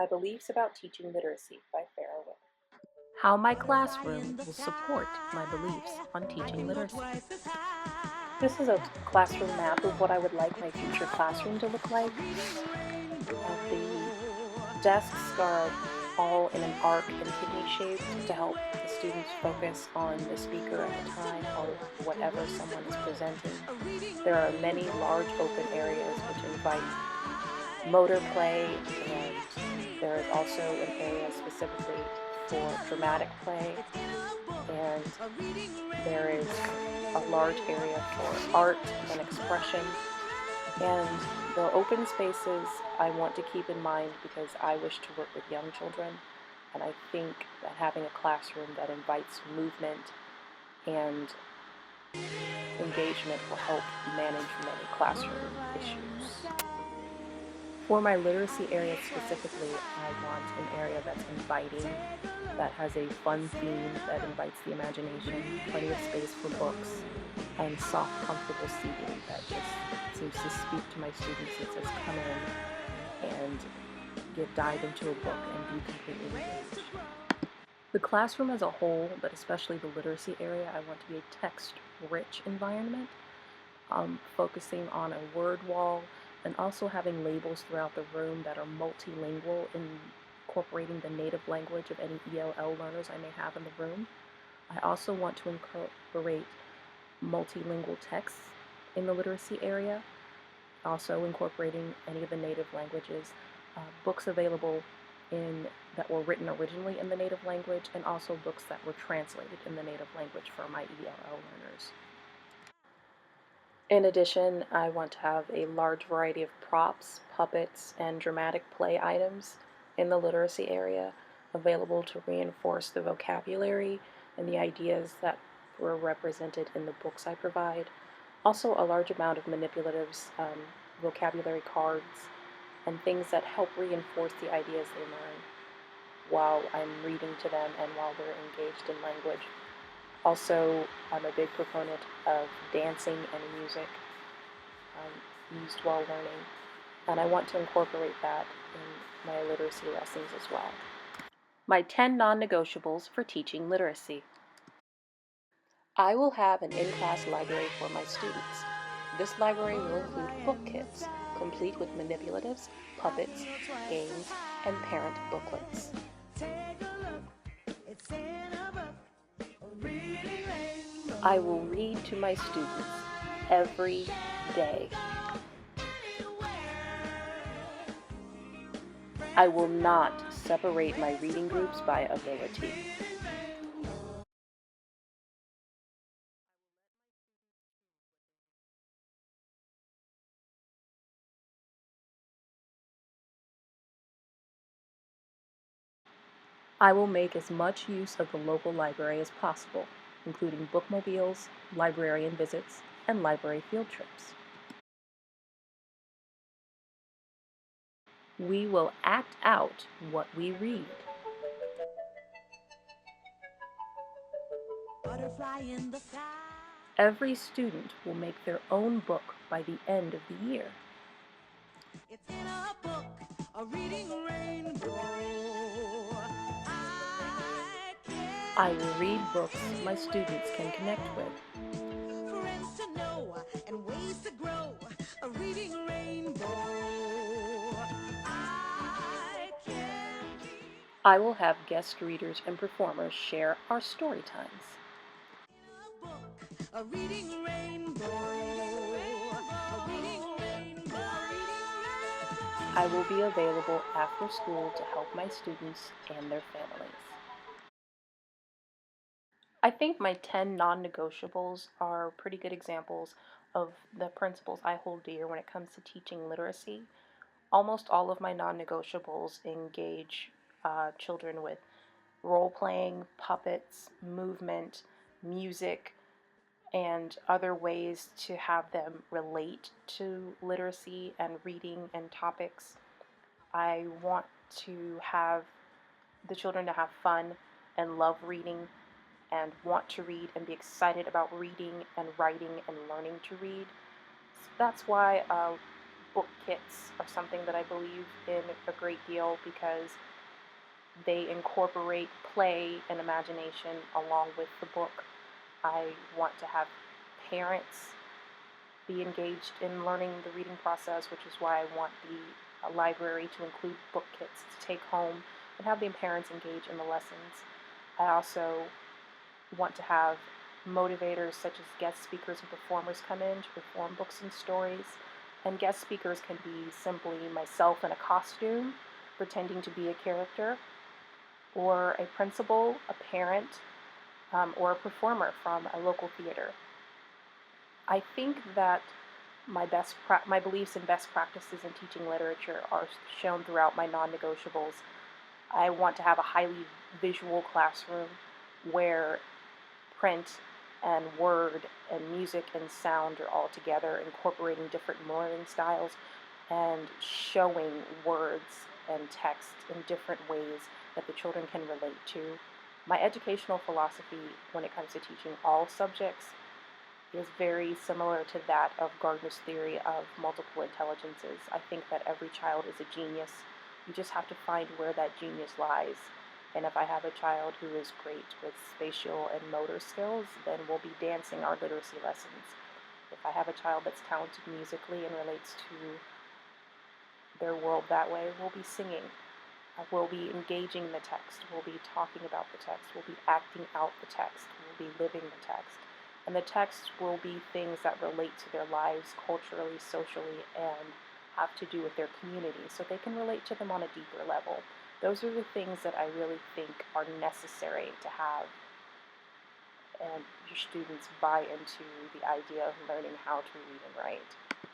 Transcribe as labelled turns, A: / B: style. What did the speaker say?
A: My Beliefs About Teaching Literacy by Farah Wick.
B: How my classroom will support my beliefs on teaching literacy.
A: This is a classroom map of what I would like my future classroom to look like. The desks are all in an arc and kidney shape to help the students focus on the speaker at the time or whatever someone is presenting. There are many large open areas which invite motor play, and there is also an area specifically for dramatic play, and there is a large area for art and expression. And the open spaces I want to keep in mind because I wish to work with young children, and I think that having a classroom that invites movement and engagement will help manage many classroom issues. For my literacy area specifically, I want an area that's inviting, that has a fun theme that invites the imagination, plenty of space for books, and soft, comfortable seating that just seems to speak to my students that says come in and dive into a book and be completely engaged. The classroom as a whole, but especially the literacy area, I want to be a text-rich environment, focusing on a word wall and also having labels throughout the room that are multilingual, incorporating the native language of any ELL learners I may have in the room. I also want to incorporate multilingual texts in the literacy area, also incorporating any of the native languages, books available that were written originally in the native language, and also books that were translated in the native language for my ELL learners. In addition, I want to have a large variety of props, puppets, and dramatic play items in the literacy area available to reinforce the vocabulary and the ideas that were represented in the books I provide. Also, a large amount of manipulatives, vocabulary cards, and things that help reinforce the ideas they learn while I'm reading to them and while they're engaged in language. Also, I'm a big proponent of dancing and music used while learning, and I want to incorporate that in my literacy lessons as well. My 10 non-negotiables for teaching literacy. I will have an in-class library for my students. This library will include book kits, complete with manipulatives, puppets, games, and parent booklets. I will read to my students every day. I will not separate my reading groups by ability. I will make as much use of the local library as possible, including bookmobiles, librarian visits, and library field trips. We will act out what we read. Every student will make their own book by the end of the year. It's in a book, a reading rainbow. I will read books my students can connect with. Friends to know and ways to grow, a reading rainbow. I will have guest readers and performers share our story times. A reading rainbow. A reading rainbow. I will be available after school to help my students and their families. I think my 10 non-negotiables are pretty good examples of the principles I hold dear when it comes to teaching literacy. Almost all of my non-negotiables engage children with role-playing, puppets, movement, music, and other ways to have them relate to literacy and reading and topics. I want to have the children to have fun and love reading and want to read and be excited about reading and writing and learning to read. So that's why book kits are something that I believe in a great deal because they incorporate play and imagination along with the book. I want to have parents be engaged in learning the reading process, which is why I want the library to include book kits to take home and have the parents engage in the lessons. I also want to have motivators such as guest speakers and performers come in to perform books and stories. And guest speakers can be simply myself in a costume, pretending to be a character, or a principal, a parent, or a performer from a local theater. I think that my beliefs and best practices in teaching literature are shown throughout my non-negotiables. I want to have a highly visual classroom where print and word and music and sound are all together, incorporating different learning styles and showing words and text in different ways that the children can relate to. My educational philosophy when it comes to teaching all subjects is very similar to that of Gardner's theory of multiple intelligences. I think that every child is a genius. You just have to find where that genius lies. And if I have a child who is great with spatial and motor skills, then we'll be dancing our literacy lessons. If I have a child that's talented musically and relates to their world that way, we'll be singing. We'll be engaging the text. We'll be talking about the text. We'll be acting out the text. We'll be living the text. And the text will be things that relate to their lives culturally, socially, and have to do with their community, so they can relate to them on a deeper level. Those are the things that I really think are necessary to have and your students buy into the idea of learning how to read and write.